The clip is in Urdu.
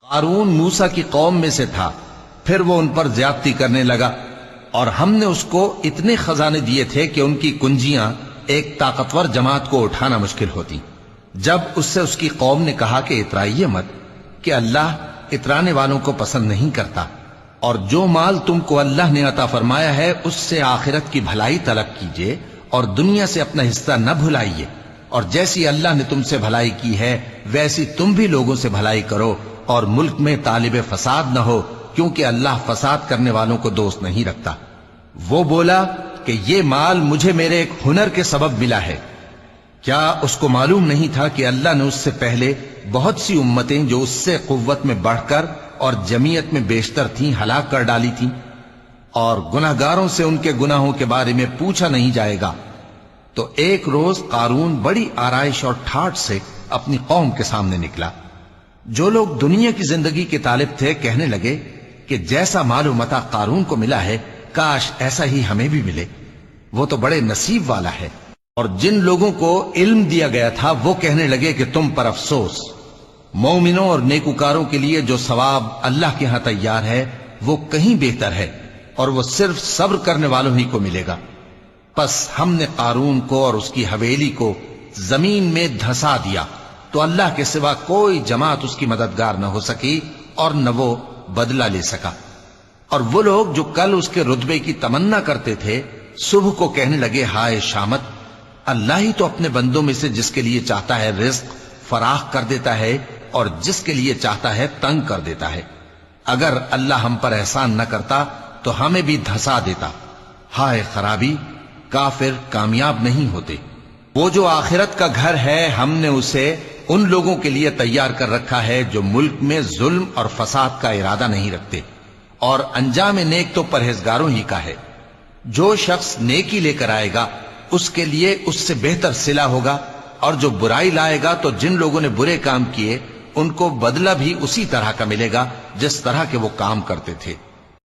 قارون موسیٰ کی قوم میں سے تھا، پھر وہ ان پر زیادتی کرنے لگا، اور ہم نے اس کو اتنے خزانے دیے تھے کہ ان کی کنجیاں ایک طاقتور جماعت کو اٹھانا مشکل ہوتی۔ جب اس سے اس کی قوم نے کہا کہ اترائیے مت، کہ اللہ اترانے والوں کو پسند نہیں کرتا، اور جو مال تم کو اللہ نے عطا فرمایا ہے اس سے آخرت کی بھلائی طلب کیجیے اور دنیا سے اپنا حصہ نہ بھلائیے، اور جیسی اللہ نے تم سے بھلائی کی ہے ویسی تم بھی لوگوں سے بھلائی کرو، اور ملک میں طالب فساد نہ ہو، کیونکہ اللہ فساد کرنے والوں کو دوست نہیں رکھتا۔ وہ بولا کہ یہ مال مجھے میرے ایک ہنر کے سبب ملا ہے۔ کیا اس کو معلوم نہیں تھا کہ اللہ نے اس سے پہلے بہت سی امتیں جو اس سے قوت میں بڑھ کر اور جمعیت میں بیشتر تھیں ہلاک کر ڈالی تھیں، اور گناہگاروں سے ان کے گناہوں کے بارے میں پوچھا نہیں جائے گا؟ تو ایک روز قارون بڑی آرائش اور ٹھاٹ سے اپنی قوم کے سامنے نکلا۔ جو لوگ دنیا کی زندگی کے طالب تھے کہنے لگے کہ جیسا مال و متاع قارون کو ملا ہے کاش ایسا ہی ہمیں بھی ملے، وہ تو بڑے نصیب والا ہے۔ اور جن لوگوں کو علم دیا گیا تھا وہ کہنے لگے کہ تم پر افسوس، مومنوں اور نیکوکاروں کے لیے جو ثواب اللہ کے ہاں تیار ہے وہ کہیں بہتر ہے، اور وہ صرف صبر کرنے والوں ہی کو ملے گا۔ پس ہم نے قارون کو اور اس کی حویلی کو زمین میں دھسا دیا، تو اللہ کے سوا کوئی جماعت اس کی مددگار نہ ہو سکی اور نہ وہ بدلہ لے سکا۔ اور وہ لوگ جو کل اس کے رتبے کی تمنا کرتے تھے صبح کو کہنے لگے ہائے شامت، اللہ ہی تو اپنے بندوں میں سے جس کے لیے چاہتا ہے رزق فراخ کر دیتا ہے اور جس کے لیے چاہتا ہے تنگ کر دیتا ہے۔ اگر اللہ ہم پر احسان نہ کرتا تو ہمیں بھی دھسا دیتا۔ ہائے خرابی، کافر کامیاب نہیں ہوتے۔ وہ جو آخرت کا گھر ہے ہم نے اسے ان لوگوں کے لیے تیار کر رکھا ہے جو ملک میں ظلم اور فساد کا ارادہ نہیں رکھتے، اور انجام نیک تو پرہیزگاروں ہی کا ہے۔ جو شخص نیکی لے کر آئے گا اس کے لیے اس سے بہتر صلہ ہوگا، اور جو برائی لائے گا تو جن لوگوں نے برے کام کیے ان کو بدلہ بھی اسی طرح کا ملے گا جس طرح کے وہ کام کرتے تھے۔